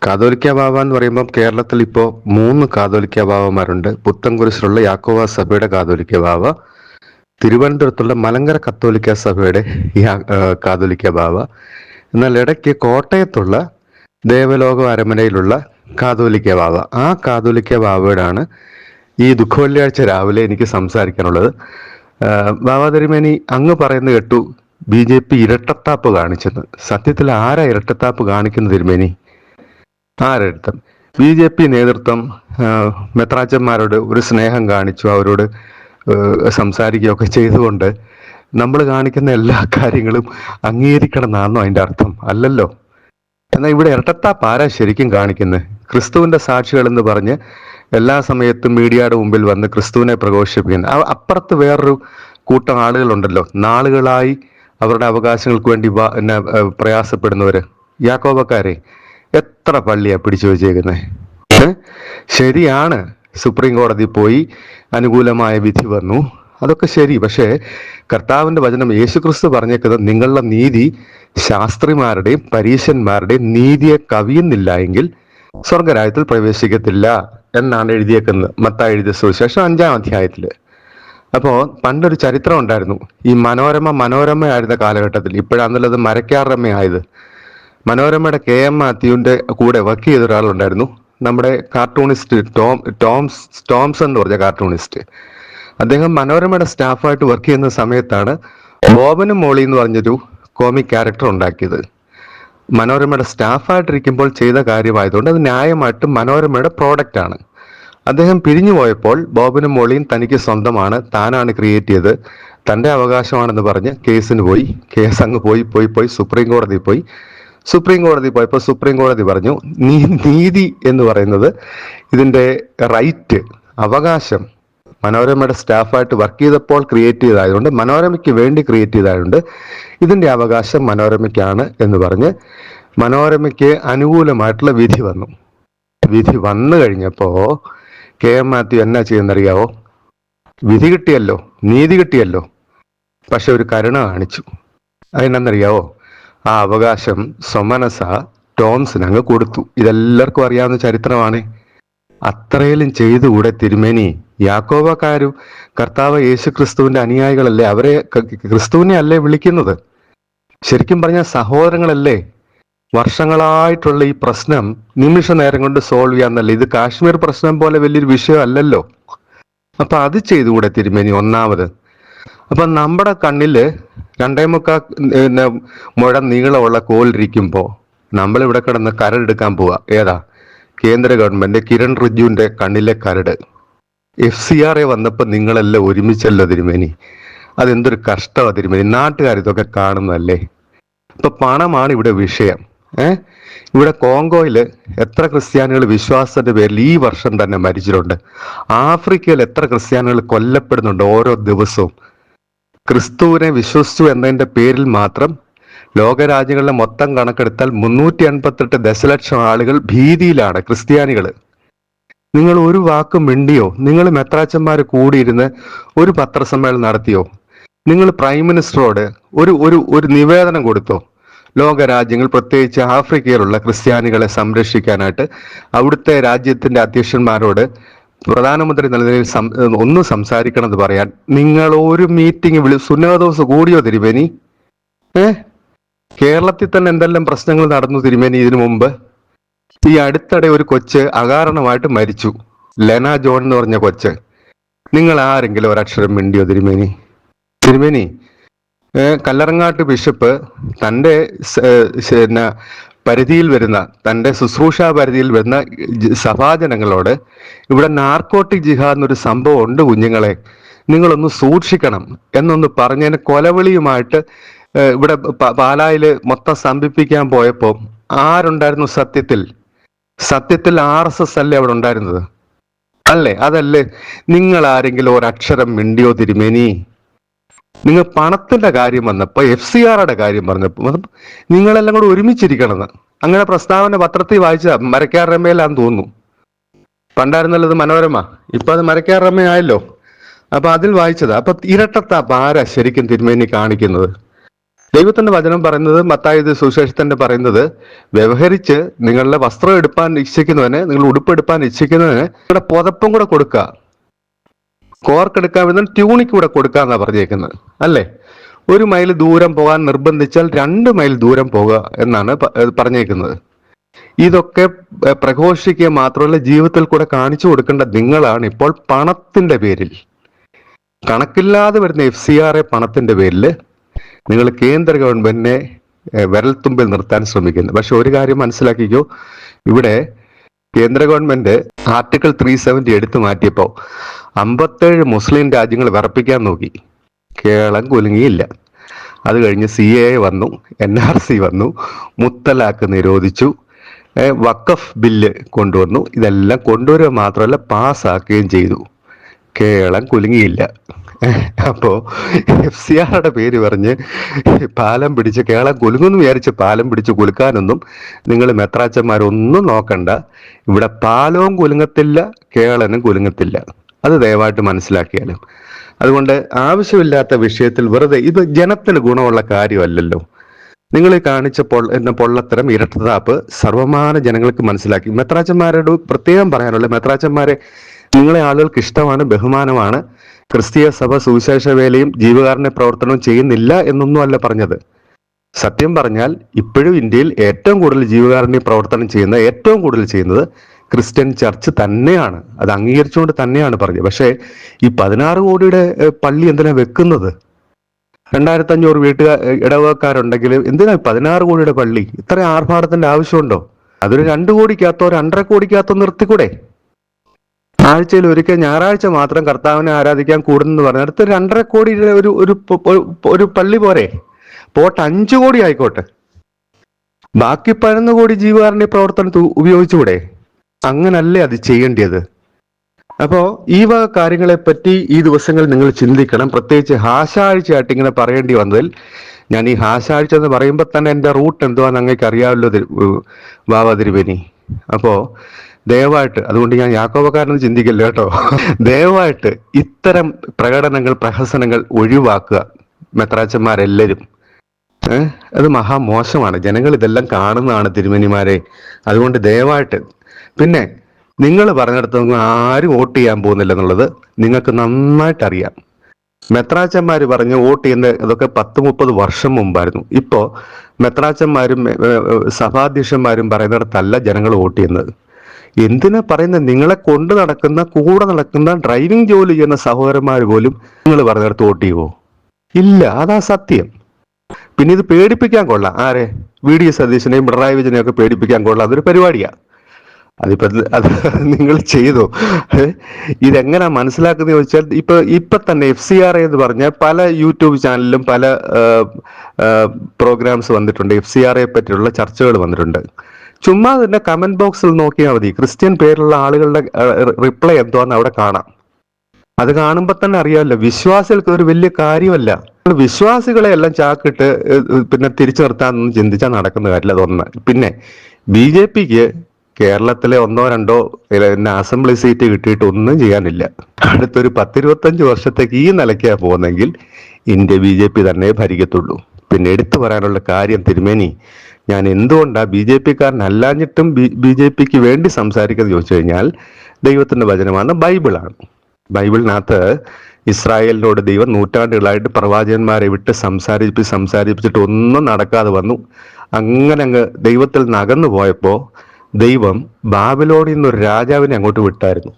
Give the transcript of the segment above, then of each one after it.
കാതോലിക്ക ബാവ എന്ന് പറയുമ്പോൾ കേരളത്തിൽ ഇപ്പോൾ 3 കാതോലിക്ക ബാവമാരുണ്ട്. പുത്തൻകുരിശിലുള്ള യാക്കോബ സഭയുടെ കാതോലിക്ക ബാവ, തിരുവനന്തപുരത്തുള്ള മലങ്കര കത്തോലിക്ക സഭയുടെ കാതോലിക്ക ബാവ, എന്നാൽ ഇടയ്ക്ക് കോട്ടയത്തുള്ള ദേവലോക അരമനയിലുള്ള കാതോലിക്ക ബാവ. ആ കാതോലിക്ക ബാവയോടാണ് ഈ ദുഃഖവെള്ളിയാഴ്ച രാവിലെ എനിക്ക് സംസാരിക്കാനുള്ളത്. ബാവ തിരുമേനി, അങ്ങ് പറയുന്നത് കേട്ടു BJP ഇരട്ടത്താപ്പ് കാണിച്ചെന്ന്. സത്യത്തിൽ ആരാ ഇരട്ടത്താപ്പ് കാണിക്കുന്ന തിരുമേനി? ആരെടുത്തും BJP നേതൃത്വം മെത്രാച്ചന്മാരോട് ഒരു സ്നേഹം കാണിച്ചു, അവരോട് സംസാരിക്കുകയൊക്കെ ചെയ്തുകൊണ്ട് നമ്മൾ കാണിക്കുന്ന എല്ലാ കാര്യങ്ങളും അംഗീകരിക്കണം എന്നാണോ അതിൻ്റെ അർത്ഥം? അല്ലല്ലോ. എന്നാൽ ഇവിടെ ഇരട്ടത്താപ്പ് ആരാ ശരിക്കും കാണിക്കുന്നത്? ക്രിസ്തുവിന്റെ സാക്ഷികൾ എന്ന് പറഞ്ഞ് എല്ലാ സമയത്തും മീഡിയയുടെ മുമ്പിൽ വന്ന് ക്രിസ്തുവിനെ പ്രഘോഷിപ്പിക്കുന്ന അപ്പുറത്ത് വേറൊരു കൂട്ടം ആളുകളുണ്ടല്ലോ, നാളുകളായി അവരുടെ അവകാശങ്ങൾക്ക് വേണ്ടി പ്രയാസപ്പെടുന്നവര്, യാക്കോബക്കാരെ. എത്ര പള്ളിയാ പിടിച്ചു വെച്ചേക്കുന്നത്? ശരിയാണ്, സുപ്രീം കോടതി പോയി അനുകൂലമായ വിധി വന്നു, അതൊക്കെ ശരി. പക്ഷേ കർത്താവിന്റെ വചനം യേശുക്രിസ്തു പറഞ്ഞേക്കുന്നത് നിങ്ങളുടെ നീതി ശാസ്ത്രിമാരുടെയും പരീശന്മാരുടെയും നീതിയെ കവിയുന്നില്ല എങ്കിൽ സ്വർഗരാജ്യത്തിൽ പ്രവേശിക്കത്തില്ല എന്നാണ് എഴുതിയേക്കുന്നത്. മത്തായി എഴുതിയ സുവിശേഷം 5-ാം അധ്യായത്തില്. അപ്പോൾ പണ്ടൊരു ചരിത്രം ഉണ്ടായിരുന്നു. ഈ മനോരമയായിരുന്ന കാലഘട്ടത്തിൽ, ഇപ്പോഴാണല്ലോ അത് മരക്കാറമ്മയായത്. മനോരമയുടെ KM മാത്യുവിന്റെ കൂടെ വർക്ക് ചെയ്ത ഒരാളുണ്ടായിരുന്നു, നമ്മുടെ കാർട്ടൂണിസ്റ്റ് ടോംസൺ എന്ന് പറഞ്ഞ കാർട്ടൂണിസ്റ്റ്. അദ്ദേഹം മനോരമയുടെ സ്റ്റാഫായിട്ട് വർക്ക് ചെയ്യുന്ന സമയത്താണ് ബോബനും മോളി എന്ന് പറഞ്ഞൊരു കോമിക് ക്യാരക്ടർ ഉണ്ടാക്കിയത്. മനോരമയുടെ സ്റ്റാഫായിട്ടിരിക്കുമ്പോൾ ചെയ്ത കാര്യമായതുകൊണ്ട് അത് ന്യായമായിട്ടും മനോരമയുടെ പ്രോഡക്റ്റ് ആണ്. അദ്ദേഹം പിരിഞ്ഞു പോയപ്പോൾ ബോബനും മോളിയും തനിക്ക് സ്വന്തമാണ്, താനാണ് ക്രിയേറ്റ് ചെയ്ത്, തൻ്റെ അവകാശമാണെന്ന് പറഞ്ഞ് കേസിന് പോയി. കേസ് അങ്ങ് പോയി സുപ്രീം കോടതി പോയി. സുപ്രീം കോടതി പോയപ്പോൾ സുപ്രീം കോടതി പറഞ്ഞു, നീതി എന്ന് പറയുന്നത് ഇതിൻ്റെ റൈറ്റ്, അവകാശം മനോരമയുടെ സ്റ്റാഫായിട്ട് വർക്ക് ചെയ്തപ്പോൾ ക്രിയേറ്റ് ചെയ്തതായതുകൊണ്ട്, മനോരമയ്ക്ക് വേണ്ടി ക്രിയേറ്റ് ചെയ്തതായതുകൊണ്ട് ഇതിൻ്റെ അവകാശം മനോരമയ്ക്കാണ് എന്ന് പറഞ്ഞ് മനോരമയ്ക്ക് അനുകൂലമായിട്ടുള്ള വിധി വന്നു. വിധി വന്നു കഴിഞ്ഞപ്പോൾ KM മാത്യു എന്നാ ചെയ്യുന്നറിയാവോ? വിധി കിട്ടിയല്ലോ, നീതി കിട്ടിയല്ലോ, പക്ഷെ ഒരു കരുണ കാണിച്ചു. അതിനെന്നറിയാവോ? ആ അവകാശം സൊമനസ ടോംസിന് അങ്ങ് കൊടുത്തു. ഇതെല്ലാവർക്കും അറിയാവുന്ന ചരിത്രമാണ്. അത്രയിലും ചെയ്തുകൂടെ തിരുമേനി? യാക്കോബക്കാരും കർത്താവ് യേശു ക്രിസ്തുവിന്റെ അനുയായികളല്ലേ, അവരെ ക്രിസ്തുവിനെ അല്ലേ വിളിക്കുന്നത്? ശരിക്കും പറഞ്ഞാൽ സഹോദരങ്ങളല്ലേ? വർഷങ്ങളായിട്ടുള്ള ഈ പ്രശ്നം നിമിഷ നേരം കൊണ്ട് സോൾവ് ചെയ്യാന്നല്ലേ? ഇത് കാശ്മീർ പ്രശ്നം പോലെ വലിയൊരു വിഷയം അല്ലല്ലോ. അപ്പൊ അത് ചെയ്തുകൂടെ തിരുമേനി? ഒന്നാമത്, അപ്പൊ നമ്മുടെ കണ്ണില് 2.25 മുഴം നീളമുള്ള കോലിരിക്കുമ്പോ നമ്മളിവിടെ കിടന്ന് കരടെടുക്കാൻ പോവാ. ഏതാ? കേന്ദ്ര ഗവൺമെന്റ് കിരൺ റിജ്ജുവിന്റെ കണ്ണിലെ കരട്. FCRA വന്നപ്പോ നിങ്ങളെല്ലാം ഒരുമിച്ചല്ലോ തിരുമേനി. അതെന്തൊരു കഷ്ടമാണ് തിരുമേനി. നാട്ടുകാർ ഇതൊക്കെ കാണുന്നതല്ലേ? ഇപ്പൊ പണമാണ് ഇവിടെ വിഷയം. ഇവിടെ കോങ്കോയില് എത്ര ക്രിസ്ത്യാനികൾ വിശ്വാസത്തിന്റെ പേരിൽ ഈ വർഷം തന്നെ മരിച്ചിട്ടുണ്ട്. ആഫ്രിക്കയിൽ എത്ര ക്രിസ്ത്യാനികൾ കൊല്ലപ്പെടുന്നുണ്ട് ഓരോ ദിവസവും. ക്രിസ്തുവിനെ വിശ്വസിച്ചു എന്നതിന്റെ പേരിൽ മാത്രം ലോകരാജ്യങ്ങളിലെ മൊത്തം കണക്കെടുത്താൽ 388 ദശലക്ഷം ആളുകൾ ഭീതിയിലാണ്, ക്രിസ്ത്യാനികൾ. നിങ്ങൾ ഒരു വാക്കും മിണ്ടിയോ? നിങ്ങൾ മെത്രാച്ചന്മാർ കൂടിയിരുന്ന് ഒരു പത്രസമ്മേളനം നടത്തിയോ? നിങ്ങൾ പ്രൈം മിനിസ്റ്ററോട് ഒരു നിവേദനം കൊടുത്തോ? ലോകരാജ്യങ്ങൾ, പ്രത്യേകിച്ച് ആഫ്രിക്കയിലുള്ള ക്രിസ്ത്യാനികളെ സംരക്ഷിക്കാനായിട്ട് അവിടുത്തെ രാജ്യത്തിന്റെ അധ്യക്ഷന്മാരോട് പ്രധാനമന്ത്രി എന്ന നിലയിൽ ഒന്ന് സംസാരിക്കണമെന്ന് പറയാൻ നിങ്ങൾ ഒരു മീറ്റിംഗ് സുന്നതദോസ് കൂടിയോ തിരുമേനി? കേരളത്തിൽ തന്നെ എന്തെല്ലാം പ്രശ്നങ്ങൾ നടന്നു തിരുമേനി ഇതിനു മുമ്പ്. ഈ അടുത്തിടെ ഒരു കൊച്ച് അകാരണമായിട്ട് മരിച്ചു, ലെന ജോൺ എന്ന് പറഞ്ഞ കൊച്ച്. നിങ്ങൾ ആരെങ്കിലും ഒരക്ഷരം മിണ്ടിയോ തിരുമേനി? തിരുമേനി, കല്ലറങ്ങാട്ട് ബിഷപ്പ് തൻ്റെ പരിധിയിൽ വരുന്ന, തൻ്റെ ശുശ്രൂഷാ പരിധിയിൽ വരുന്ന സഭാജനങ്ങളോട് ഇവിടെ നാർക്കോട്ടിക് ജിഹാദ് എന്നൊരു സംഭവം ഉണ്ട് കുഞ്ഞുങ്ങളെ, നിങ്ങളൊന്ന് സൂക്ഷിക്കണം എന്നൊന്ന് പറഞ്ഞതിന് കൊലവിളിയുമായിട്ട് ഇവിടെ പാലായില് മൊത്തം സ്തംഭിപ്പിക്കാൻ പോയപ്പോൾ ആരുണ്ടായിരുന്നു? സത്യത്തിൽ RSS അല്ലേ അവിടെ ഉണ്ടായിരുന്നത്? അല്ലേ? അതല്ലേ? നിങ്ങൾ ആരെങ്കിലും ഒരക്ഷരം മിണ്ടിയോ തിരുമേനി? നിങ്ങൾ പണത്തിന്റെ കാര്യം വന്നപ്പോ, FCRയുടെ കാര്യം പറഞ്ഞപ്പോ നിങ്ങളെല്ലാം കൂടെ ഒരുമിച്ചിരിക്കണമെന്ന് അങ്ങനെ പ്രസ്താവന പത്രത്തിൽ വായിച്ച മരക്കാറമ്മയിലാന്ന് തോന്നുന്നു. പണ്ടായിരുന്നല്ലത് മനോരമ, ഇപ്പൊ അത് മരക്കാറമ്മയായല്ലോ. അപ്പൊ അതിൽ വായിച്ചതാ. അപ്പൊ ഇരട്ടത്താപ്പ് ആരാ ശരിക്കും തിരുമേനി കാണിക്കുന്നത്? ദൈവത്തിന്റെ വചനം പറയുന്നത്, മത്തായി സുവിശേഷത്തിന്റെ പറയുന്നത്, വ്യവഹരിച്ച് നിങ്ങളുടെ വസ്ത്രം എടുപ്പാൻ ഇച്ഛിക്കുന്നവന്, നിങ്ങൾ ഉടുപ്പെടുപ്പാൻ ഇച്ഛിക്കുന്നവന് നിങ്ങളുടെ പുതപ്പും കൂടെ കൊടുക്കുക, കോർക്കെടുക്കാൻ വരുന്ന ട്യൂണിക്ക് കൂടെ കൊടുക്കാന്നാ പറഞ്ഞേക്കുന്നത് അല്ലേ. 1 മൈൽ ദൂരം പോകാൻ നിർബന്ധിച്ചാൽ 2 മൈൽ ദൂരം പോകുക എന്നാണ് പറഞ്ഞേക്കുന്നത്. ഇതൊക്കെ പ്രഘോഷിക്കുക മാത്രമല്ല, ജീവിതത്തിൽ കൂടെ കാണിച്ചു കൊടുക്കേണ്ട നിങ്ങളാണ് ഇപ്പോൾ പണത്തിന്റെ പേരിൽ, കണക്കില്ലാതെ വരുന്ന FCRA പണത്തിന്റെ പേരിൽ നിങ്ങൾ കേന്ദ്ര ഗവൺമെന്റിനെ വിരൽത്തുമ്പിൽ നിർത്താൻ ശ്രമിക്കുന്നു. പക്ഷെ ഒരു കാര്യം മനസ്സിലാക്കിക്കോ, ഇവിടെ കേന്ദ്ര ഗവൺമെന്റ് ആർട്ടിക്കിൾ 370 എടുത്തു മാറ്റിയപ്പോ 57 മുസ്ലിം രാജ്യങ്ങൾ വിറപ്പിക്കാൻ നോക്കി, കേരളം കുലുങ്ങിയില്ല. അത് കഴിഞ്ഞ് CAA വന്നു, NRC വന്നു, മുത്തലാഖ് നിരോധിച്ചു, വഖഫ് ബില്ല് കൊണ്ടുവന്നു. ഇതെല്ലാം കൊണ്ടുവരിക മാത്രമല്ല പാസ്സാക്കുകയും ചെയ്തു. കേരളം കുലുങ്ങിയില്ല. അപ്പോ FCRയുടെ പേര് പറഞ്ഞ് പാലം പിടിച്ച് കേരളം കുലുങ്ങുന്നു വിചാരിച്ച് പാലം പിടിച്ച് കുലുക്കാനൊന്നും നിങ്ങൾ മെത്രാച്ചന്മാരൊന്നും നോക്കണ്ട. ഇവിടെ പാലവും കുലുങ്ങത്തില്ല, കേരളനും കുലുങ്ങത്തില്ല. അത് ദയവായിട്ട് മനസ്സിലാക്കിയാലും. അതുകൊണ്ട് ആവശ്യമില്ലാത്ത വിഷയത്തിൽ വെറുതെ, ഇത് ജനത്തിന് ഗുണമുള്ള കാര്യമല്ലല്ലോ. നിങ്ങൾ കാണിച്ചപ്പോൾ എന്ന പൊള്ളത്തരം, ഇരട്ടത്താപ്പ് സർവമാന ജനങ്ങൾക്ക് മനസ്സിലാക്കി. മെത്രാച്ചന്മാരോട് പ്രത്യേകം പറയാനുള്ള, മെത്രാച്ചന്മാരെ നിങ്ങളെ ആളുകൾക്ക് ഇഷ്ടമാണ്, ബഹുമാനമാണ്. ക്രിസ്തീയ സഭ സുവിശേഷ വേലയും ജീവകാരുണ്യ പ്രവർത്തനവും ചെയ്യുന്നില്ല എന്നൊന്നും അല്ല പറഞ്ഞത്. സത്യം പറഞ്ഞാൽ ഇപ്പോഴും ഇന്ത്യയിൽ ഏറ്റവും കൂടുതൽ ജീവകാരുണ്യ പ്രവർത്തനം ചെയ്യുന്ന, ഏറ്റവും കൂടുതൽ ചെയ്യുന്നത് ക്രിസ്ത്യൻ ചർച്ച് തന്നെയാണ്. അത് അംഗീകരിച്ചുകൊണ്ട് തന്നെയാണ് പറഞ്ഞത്. പക്ഷേ ഈ 16 കോടിയുടെ പള്ളി എന്തിനാ വെക്കുന്നത്? 2500 ഇടവകക്കാരുണ്ടെങ്കിൽ എന്തിനാ 16 കോടിയുടെ പള്ളി? ഇത്ര ആർഭാടത്തിന്റെ ആവശ്യമുണ്ടോ? അതൊരു 2 കോടിക്കകത്തോ 2.5 കോടിക്കകത്തോ നിർത്തിക്കൂടെ? ആഴ്ചയിൽ ഒരിക്കൽ ഞായറാഴ്ച മാത്രം കർത്താവിനെ ആരാധിക്കാൻ കൂടുന്നെന്ന് പറഞ്ഞാൽ അടുത്ത് 2.5 കോടിയുടെ ഒരു പള്ളി പോരെ? പോട്ട് 5 കോടി ആയിക്കോട്ടെ, ബാക്കി 11 കോടി ജീവകാരുണ്യ പ്രവർത്തനത്തിൽ ഉപയോഗിച്ചുകൂടെ? അങ്ങനല്ലേ അത് ചെയ്യേണ്ടത്. അപ്പോ ഈ വക കാര്യങ്ങളെ പറ്റി ഈ ദിവസങ്ങൾ നിങ്ങൾ ചിന്തിക്കണം. പ്രത്യേകിച്ച് ഹാശാഴ്ചയായിട്ട് ഇങ്ങനെ പറയേണ്ടി വന്നതിൽ, ഞാൻ ഈ ഹാശാഴ്ച എന്ന് പറയുമ്പോൾ തന്നെ എൻ്റെ റൂട്ട് എന്തുവാന്ന് അങ്ങേക്ക് അറിയാമല്ലോ ബാബ തിരുമേനി. അപ്പോ ദയവായിട്ട്, അതുകൊണ്ട് ഞാൻ യാക്കോബക്കാരനെന്ന് ചിന്തിക്കില്ല കേട്ടോ, ദയവായിട്ട് ഇത്തരം പ്രകടനങ്ങൾ, പ്രഹസനങ്ങൾ ഒഴിവാക്കുക മെത്രാച്ചന്മാരെല്ലാവരും. അത് മഹാമോശമാണ്. ജനങ്ങൾ ഇതെല്ലാം കാണുന്നതാണ് തിരുമേനിമാരെ. അതുകൊണ്ട് ദയവായിട്ട്, പിന്നെ നിങ്ങൾ പറഞ്ഞിടത്തൊന്നും ആരും വോട്ട് ചെയ്യാൻ പോകുന്നില്ല എന്നുള്ളത് നിങ്ങൾക്ക് നന്നായിട്ട് അറിയാം. മെത്രാച്ചന്മാർ പറഞ്ഞ് വോട്ട് ചെയ്യുന്ന അതൊക്കെ 10-30 വർഷം മുമ്പായിരുന്നു. ഇപ്പോ മെത്രാച്ചന്മാരും സഭാധ്യക്ഷന്മാരും പറയുന്നിടത്തല്ല ജനങ്ങൾ വോട്ട് ചെയ്യുന്നത്. എന്തിനാ പറയുന്നത്? നിങ്ങളെ കൊണ്ട് നടക്കുന്ന, കൂടെ നടക്കുന്ന, ഡ്രൈവിംഗ് ജോലി ചെയ്യുന്ന സഹോദരന്മാർ പോലും നിങ്ങൾ പറഞ്ഞിടത്ത് വോട്ട് ചെയ്യുമോ? ഇല്ല. അതാ സത്യം. പിന്നെ ഇത് പേടിപ്പിക്കാൻ കൊള്ളാം. ആരെ? VD സതീശനെയും പിണറായി വിജയനെയും ഒക്കെ പേടിപ്പിക്കാൻ കൊള്ളാം. അതൊരു പരിപാടിയാ. അത് നിങ്ങൾ ചെയ്തു. ഇതെങ്ങനാ മനസ്സിലാക്കുന്നത് ചോദിച്ചാൽ, ഇപ്പൊ തന്നെ FCRA എന്ന് പറഞ്ഞ പല യൂട്യൂബ് ചാനലിലും പല പ്രോഗ്രാംസ് വന്നിട്ടുണ്ട്. FCRA പറ്റിയുള്ള ചർച്ചകൾ വന്നിട്ടുണ്ട്. ചുമ്മാ തന്നെ കമന്റ് ബോക്സിൽ നോക്കിയാൽ മതി, ക്രിസ്ത്യൻ പേരുള്ള ആളുകളുടെ റിപ്ലൈ എന്തോന്ന് അവിടെ കാണാം. അത് കാണുമ്പോൾ തന്നെ അറിയാമല്ലോ, വിശ്വാസികൾക്ക് ഒരു വലിയ കാര്യമല്ല. വിശ്വാസികളെ എല്ലാം ചാക്കിട്ട് പിന്നെ തിരിച്ചു നിർത്താനൊന്നും ചിന്തിച്ചാൽ നടക്കുന്ന കാര്യമില്ല. അതൊന്ന്. പിന്നെ BJPക്ക് കേരളത്തിലെ 1-2 അസംബ്ലി സീറ്റ് കിട്ടിയിട്ട് ഒന്നും ചെയ്യാനില്ല. അടുത്തൊരു 10-25 വർഷത്തേക്ക് ഈ നിലയ്ക്കാ പോകുന്നെങ്കിൽ ഇന്ത്യ BJP തന്നെ ഭരിക്കത്തുള്ളൂ. പിന്നെ എടുത്തു പറയാനുള്ള കാര്യം തിരുമേനി, ഞാൻ എന്തുകൊണ്ടാ BJPക്കാരനല്ലാഞ്ഞിട്ടും BJPക്ക് വേണ്ടി സംസാരിക്കുന്നത് ചോദിച്ചു കഴിഞ്ഞാൽ, ദൈവത്തിന്റെ വചനമാണ്, ബൈബിളാണ്. ബൈബിളിനകത്ത് ഇസ്രായേലിനോട് ദൈവം നൂറ്റാണ്ടുകളായിട്ട് പ്രവാചകന്മാരെ വിട്ട് സംസാരിപ്പിച്ചിട്ട് ഒന്നും നടക്കാതെ വന്നു. അങ്ങനെ അങ്ങ് ദൈവത്തിൽ നിന്ന് അകന്നു പോയപ്പോ ദൈവം ബാബിലോണിൽ നിന്നൊരു രാജാവിനെ അങ്ങോട്ട് വിട്ടായിരുന്നു,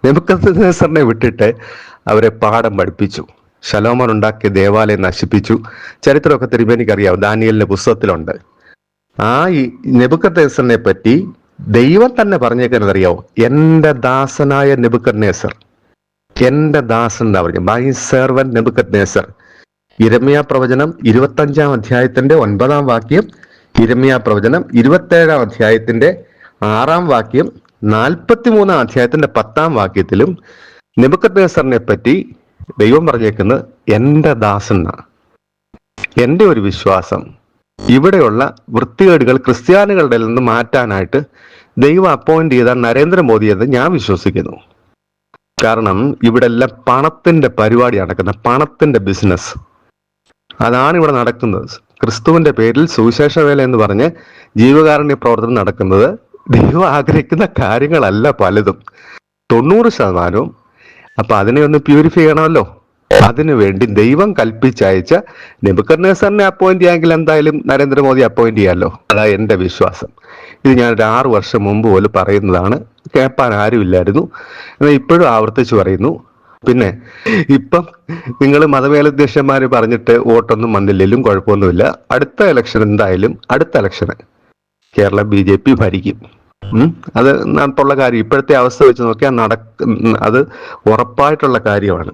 നെബൂഖദ്നേസറിനെ വിട്ടിട്ട് അവരെ പാഠം പഠിപ്പിച്ചു. ശലോമോൻ ഉണ്ടാക്കിയ ദേവാലയം നശിപ്പിച്ചു. ചരിത്രമൊക്കെ തിരുമേനിക്കറിയാം, ദാനിയേലിന്റെ പുസ്തകത്തിലുണ്ട്. ആ ഈ നെബൂഖദ്നേസറിനെ പറ്റി ദൈവം തന്നെ പറഞ്ഞേക്കുന്നത് അറിയാവോ? എന്റെ ദാസനായ നെബൂഖദ്നേസർ, എന്റെ ദാസൻ എന്നാ പറഞ്ഞു, മൈ സെർവന്റ് നെബൂഖദ്നേസർ. യിരെമ്യാ പ്രവചനം 25-ാം അധ്യായത്തിന്റെ 9-ാം വാക്യം, യിരെമ്യാ പ്രവചനം 27-ാം അധ്യായത്തിന്റെ 6-ാം വാക്യം, 43-ാം അധ്യായത്തിന്റെ 10-ാം വാക്യത്തിലും നെബൂഖദ്നേസറിനെ പറ്റി ദൈവം പറഞ്ഞേക്കുന്നത് എന്റെ ദാസൻ എന്നാ. എന്റെ ഒരു വിശ്വാസം, ഇവിടെയുള്ള വൃത്തികേടുകൾ ക്രിസ്ത്യാനികളുടെ നിന്ന് മാറ്റാനായിട്ട് ദൈവം അപ്പോയിന്റ് ചെയ്ത നരേന്ദ്രമോദി എന്ന് ഞാൻ വിശ്വസിക്കുന്നു. കാരണം ഇവിടെ എല്ലാം പണത്തിന്റെ പരിപാടി നടക്കുന്ന, പണത്തിന്റെ ബിസിനസ്. അതാണ് ഇവിടെ നടക്കുന്നത്. ക്രിസ്തുവിന്റെ പേരിൽ സുവിശേഷ വേല എന്ന് പറഞ്ഞ് ജീവകാരുണ്യ പ്രവർത്തനം നടക്കുന്നത് ദൈവം ആഗ്രഹിക്കുന്ന കാര്യങ്ങളല്ല പലതും, 90%. അപ്പൊ അതിനെ ഒന്ന് പ്യൂരിഫൈ ചെയ്യണമല്ലോ. അതിനുവേണ്ടി ദൈവം കൽപ്പിച്ചയച്ച നെബൂഖദ്നേസറിനെ അപ്പോയിന്റ് ചെയ്യാമെങ്കിൽ എന്തായാലും നരേന്ദ്രമോദി അപ്പോയിന്റ് ചെയ്യാമല്ലോ. അതാ എന്റെ വിശ്വാസം. ഇത് ഞാൻ ഒരു 6 വർഷം മുമ്പ് പോലും പറയുന്നതാണ്, കേൾപ്പാൻ ആരുമില്ലായിരുന്നു. എന്നാൽ ഇപ്പോഴും ആവർത്തിച്ചു പറയുന്നു. പിന്നെ ഇപ്പം നിങ്ങൾ മതമേലധ്യക്ഷന്മാര് പറഞ്ഞിട്ട് വോട്ടൊന്നും വന്നില്ലെങ്കിലും കുഴപ്പമൊന്നുമില്ല. അടുത്ത ഇലക്ഷൻ എന്തായാലും അടുത്ത ഇലക്ഷന് കേരളം BJP ഭരിക്കും. അത് നടത്തുള്ള കാര്യം. ഇപ്പോഴത്തെ അവസ്ഥ വെച്ച് നോക്കിയാൽ അത് ഉറപ്പായിട്ടുള്ള കാര്യമാണ്.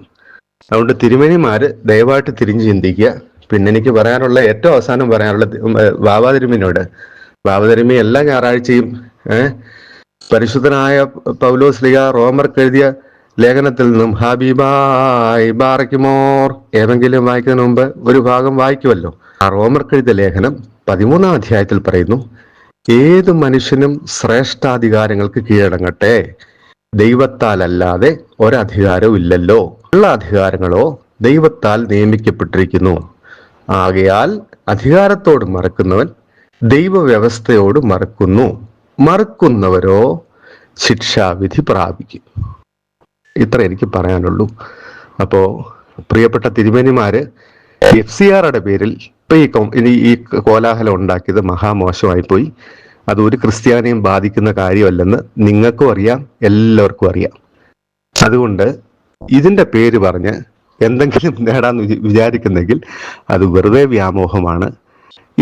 അതുകൊണ്ട് തിരുമേനിമാര് ദയവായിട്ട് തിരിഞ്ഞു ചിന്തിക്കുക. പിന്നെ എനിക്ക് പറയാനുള്ള ഏറ്റവും അവസാനം പറയാനുള്ള ബാബാ തിരുമേനിയോട്, ബാബാ തിരുമേനി എല്ലാ ഞായറാഴ്ചയും പരിശുദ്ധനായ പൗലോസ് ശ്ലീഹാ റോമർക്ക് എഴുതിയ ലേഖനത്തിൽ നിന്നും ഹബീബായ് ബാറയ്ക്കുമോർ ഏതെങ്കിലും വായിക്കുന്നതിന് മുമ്പ് ഒരു ഭാഗം വായിക്കുമല്ലോ. ആ റോമർക്ക് എഴുതിയ ലേഖനം 13-ാം അധ്യായത്തിൽ പറയുന്നു, ഏത് മനുഷ്യനും ശ്രേഷ്ഠാധികാരങ്ങൾക്ക് കീഴടങ്ങട്ടെ, ദൈവത്താൽ അല്ലാതെ ഒരധികാരവും ഇല്ലല്ലോ. ഉള്ള അധികാരങ്ങളോ ദൈവത്താൽ നിയമിക്കപ്പെട്ടിരിക്കുന്നു. ആകയാൽ അധികാരത്തോട് മറക്കുന്നവൻ ദൈവവ്യവസ്ഥയോട് മറക്കുന്നു, മറക്കുന്നവരോ ശിക്ഷാവിധി പ്രാപിക്കും. ഇത്ര എനിക്ക് പറയാനുള്ളൂ. അപ്പോ പ്രിയപ്പെട്ട തിരുമേനിമാര് FCRയുടെ പേരിൽ ഇപ്പൊ ഈ കോലാഹലം ഉണ്ടാക്കിയത് മഹാമോശമായി പോയി. അത് ഒരു ക്രിസ്ത്യാനിയും ബാധിക്കുന്ന കാര്യമല്ലെന്ന് നിങ്ങൾക്കും അറിയാം, എല്ലാവർക്കും അറിയാം. അതുകൊണ്ട് ഇതിന്റെ പേര് പറഞ്ഞ് എന്തെങ്കിലും നേടാന്ന് വിചാരിക്കുന്നെങ്കിൽ അത് വെറുതെ വ്യാമോഹമാണ്.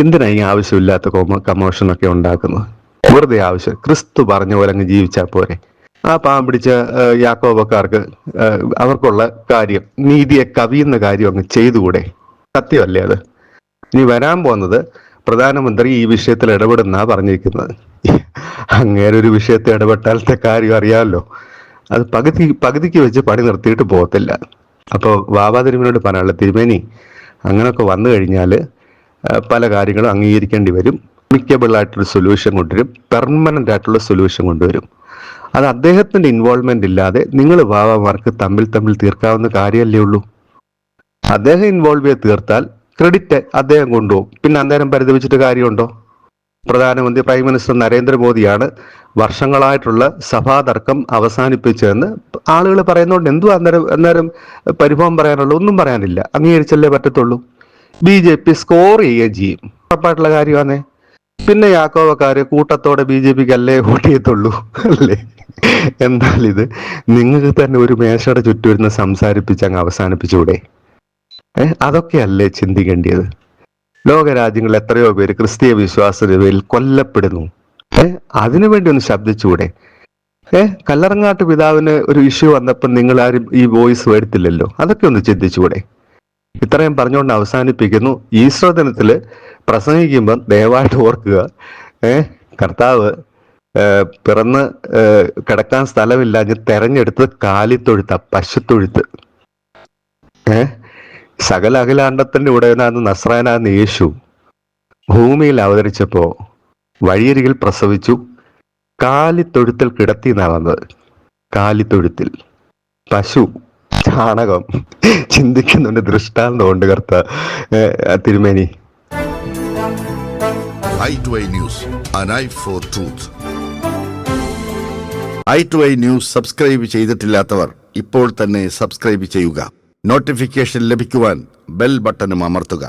എന്തിനാ ഈ ആവശ്യമില്ലാത്ത കമോഷനൊക്കെ ഉണ്ടാക്കുന്നത്? വെറുതെ ആവശ്യം. ക്രിസ്തു പറഞ്ഞ പോലെ അങ്ങ് ജീവിച്ചാൽ പോരെ. ആ പാവം പിടിച്ച യാക്കോബക്കാർക്ക് അവർക്കുള്ള കാര്യം, നീതിയെ കവിയുന്ന കാര്യം അങ്ങ് ചെയ്തുകൂടെ? സത്യമല്ലേ അത്? ഇനി വരാൻ പോകുന്നത് പ്രധാനമന്ത്രി ഈ വിഷയത്തിൽ ഇടപെടുന്ന പറഞ്ഞിരിക്കുന്നത്. അങ്ങേരൊരു വിഷയത്തിൽ ഇടപെട്ടാലത്തെ കാര്യം അറിയാമല്ലോ. അത് പകുതിക്ക് വെച്ച് പണി നിർത്തിയിട്ട് പോകത്തില്ല. അപ്പോൾ ബാബാ തിരുമേനിയോട് പറയാനുള്ള, തിരുമേനി അങ്ങനെയൊക്കെ വന്നു കഴിഞ്ഞാൽ പല കാര്യങ്ങളും അംഗീകരിക്കേണ്ടി വരും. മിക്കബിൾ ആയിട്ടുള്ള സൊല്യൂഷൻ കൊണ്ടുവരും, പെർമനന്റ് ആയിട്ടുള്ള സൊല്യൂഷൻ കൊണ്ടുവരും. അത് അദ്ദേഹത്തിന്റെ ഇൻവോൾവ്മെന്റ് ഇല്ലാതെ നിങ്ങൾ ബാബാമാർക്ക് തമ്മിൽ തീർക്കാവുന്ന കാര്യമല്ലേ ഉള്ളൂ. അദ്ദേഹം ഇൻവോൾവ് ചെയ്ത് തീർത്താൽ ക്രെഡിറ്റ് അദ്ദേഹം കൊണ്ടുപോകും. പിന്നെ അന്നേരം പരിതപിച്ചിട്ട് കാര്യമുണ്ടോ? പ്രധാനമന്ത്രി പ്രൈം മിനിസ്റ്റർ നരേന്ദ്രമോദിയാണ് വർഷങ്ങളായിട്ടുള്ള സഭാതർക്കം അവസാനിപ്പിച്ചതെന്ന് ആളുകൾ പറയുന്നതുകൊണ്ട് എന്തുവാ അന്നേരം പരിഭവം പറയാനുള്ളൂ? ഒന്നും പറയാനില്ല, അംഗീകരിച്ചല്ലേ പറ്റത്തുള്ളൂ. BJP സ്കോർ ചെയ്യുകയും ചെയ്യും, ഉറപ്പായിട്ടുള്ള കാര്യമാണേ. പിന്നെ യാക്കോബക്കാര് കൂട്ടത്തോടെ BJPക്ക് അല്ലേ വോട്ട് ചെയ്യത്തുള്ളൂ അല്ലേ? എന്നാൽ ഇത് നിങ്ങൾക്ക് തന്നെ ഒരു മേശയുടെ ചുറ്റും സംസാരിപ്പിച്ച് അങ്ങ് അവസാനിപ്പിച്ചുകൂടെ? അതൊക്കെയല്ലേ ചിന്തിക്കേണ്ടത്? ലോകരാജ്യങ്ങളിൽ എത്രയോ പേര് ക്രിസ്തീയ വിശ്വാസത്തിന്റെ പേരിൽ കൊല്ലപ്പെടുന്നു. അതിനുവേണ്ടി ഒന്ന് ശബ്ദിച്ചുകൂടെ? കല്ലറങ്ങാട്ട് പിതാവിന് ഒരു ഇഷ്യൂ വന്നപ്പോൾ നിങ്ങൾ ആരും ഈ വോയിസ് വരുത്തില്ലല്ലോ. അതൊക്കെ ഒന്ന് ചിന്തിച്ചുകൂടെ? ഇത്രയും പറഞ്ഞുകൊണ്ട് അവസാനിപ്പിക്കുന്നു. ഈസ്റ്റർ ദിനത്തില് പ്രസംഗിക്കുമ്പോൾ ദയവായിട്ട് ഓർക്കുക, കർത്താവ് പിറന്ന് കിടക്കാൻ സ്ഥലമില്ലാഞ്ഞ് തെരഞ്ഞെടുത്തത് കാലിത്തൊഴുത്ത, പശുത്തൊഴുത്ത്. സകല അഖിലാണ്ടത്തിന്റെ ഉടയനാന്ന് നസ്രായനാന്ന് യേശു ഭൂമിയിൽ അവതരിച്ചപ്പോ വഴിയരികിൽ പ്രസവിച്ചു, കാലിത്തൊഴുത്തിൽ കിടത്തി എന്നാ വന്നത്. കാലിത്തൊഴുത്തിൽ പശു, ചാണകം. ചിന്തിക്കുന്നുണ്ട്, ദൃഷ്ടാന്തമുണ്ട് തിരുമേനി. i2i News, an eye for truth. i2i News subscribe ചെയ്തിട്ടില്ലാത്തവർ ഇപ്പോൾ തന്നെ സബ്സ്ക്രൈബ് ചെയ്യുക. നോട്ടിഫിക്കേഷൻ ലഭിക്കുവാൻ ബെൽ ബട്ടണും അമർത്തുക.